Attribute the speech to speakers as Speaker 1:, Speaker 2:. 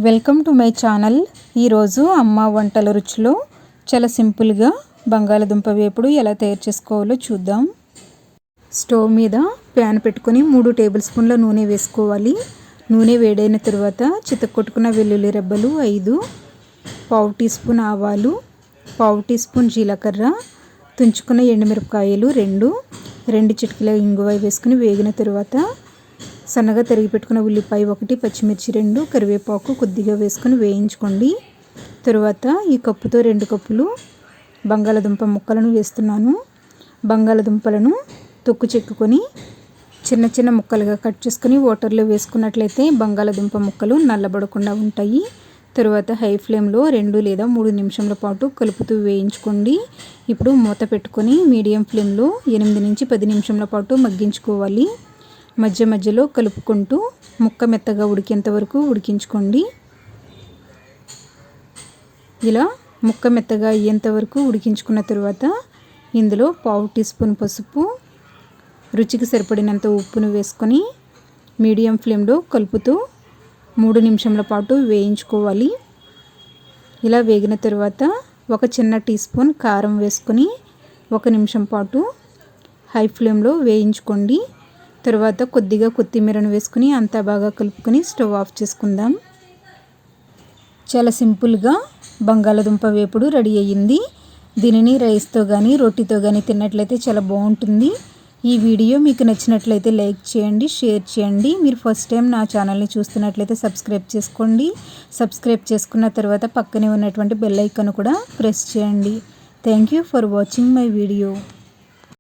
Speaker 1: Welcome to my channel. ఈరోజు అమ్మ వంటల రుచిలో చాలా సింపుల్గా బంగాళదుంప వేపుడు ఎలా తయారు చేసుకోవాలో చూద్దాం. స్టవ్ మీద ప్యాన్ పెట్టుకొని 3 టేబుల్ స్పూన్ల నూనె వేసుకోవాలి. నూనె వేడైన తర్వాత చితక్కొట్టుకున్న వెల్లుల్లి రెబ్బలు 5, పావు టీ స్పూన్ ఆవాలు, పావు టీ స్పూన్ జీలకర్ర, తుంచుకున్న ఎండుమిరపకాయలు 2 చిటికెల ఇంగువ వేసుకుని వేగిన తర్వాత సన్నగా తరిగి పెట్టుకున్న ఉల్లిపాయ 1, పచ్చిమిర్చి 2, కరివేపాకు కొద్దిగా వేసుకొని వేయించుకోండి. తరువాత ఈ కప్పుతో 2 కప్పులు బంగాళదుంప ముక్కలను వేస్తున్నాను. బంగాళదుంపలను తొక్కు చెక్కుకొని చిన్న చిన్న ముక్కలుగా కట్ చేసుకొని వాటర్లో వేసుకున్నట్లయితే బంగాళదుంప ముక్కలు నల్లబడకుండా ఉంటాయి. తరువాత హై ఫ్లేమ్లో 2 లేదా 3 నిమిషాల పాటు కలుపుతూ వేయించుకోండి. ఇప్పుడు మూత పెట్టుకొని మీడియం ఫ్లేమ్లో 8 నుంచి 10 నిమిషాల పాటు మగ్గించుకోవాలి. మధ్య మధ్యలో కలుపుకుంటూ ముక్క మెత్తగా ఉడికేంత వరకు ఉడికించుకోండి. ఇలా ముక్క మెత్తగా అయ్యేంత వరకు ఉడికించుకున్న తర్వాత ఇందులో పావు టీ స్పూన్ పసుపు, రుచికి సరిపడినంత ఉప్పును వేసుకొని మీడియం ఫ్లేమ్లో కలుపుతూ 3 నిమిషాల పాటు వేయించుకోవాలి. ఇలా వేగిన తర్వాత ఒక చిన్న టీ స్పూన్ కారం వేసుకొని 1 నిమిషం పాటు హై ఫ్లేమ్లో వేయించుకోండి. తర్వాత కొద్దిగా కొత్తిమీరను వేసుకుని అంతా బాగా కలుపుకొని స్టవ్ ఆఫ్ చేసుకుందాం. చాలా సింపుల్గా బంగాళదుంప వేపుడు రెడీ అయ్యింది. దీనిని రైస్తో కానీ రోటీతో కానీ తిన్నట్లయితే చాలా బాగుంటుంది. ఈ వీడియో మీకు నచ్చినట్లయితే లైక్ చేయండి, షేర్ చేయండి. మీరు ఫస్ట్ టైం నా ఛానల్ని చూస్తున్నట్లయితే సబ్స్క్రైబ్ చేసుకోండి. సబ్స్క్రైబ్ చేసుకున్న తర్వాత పక్కనే ఉన్నటువంటి బెల్ ఐకాన్ కూడా ప్రెస్ చేయండి. Thank you for watching my video.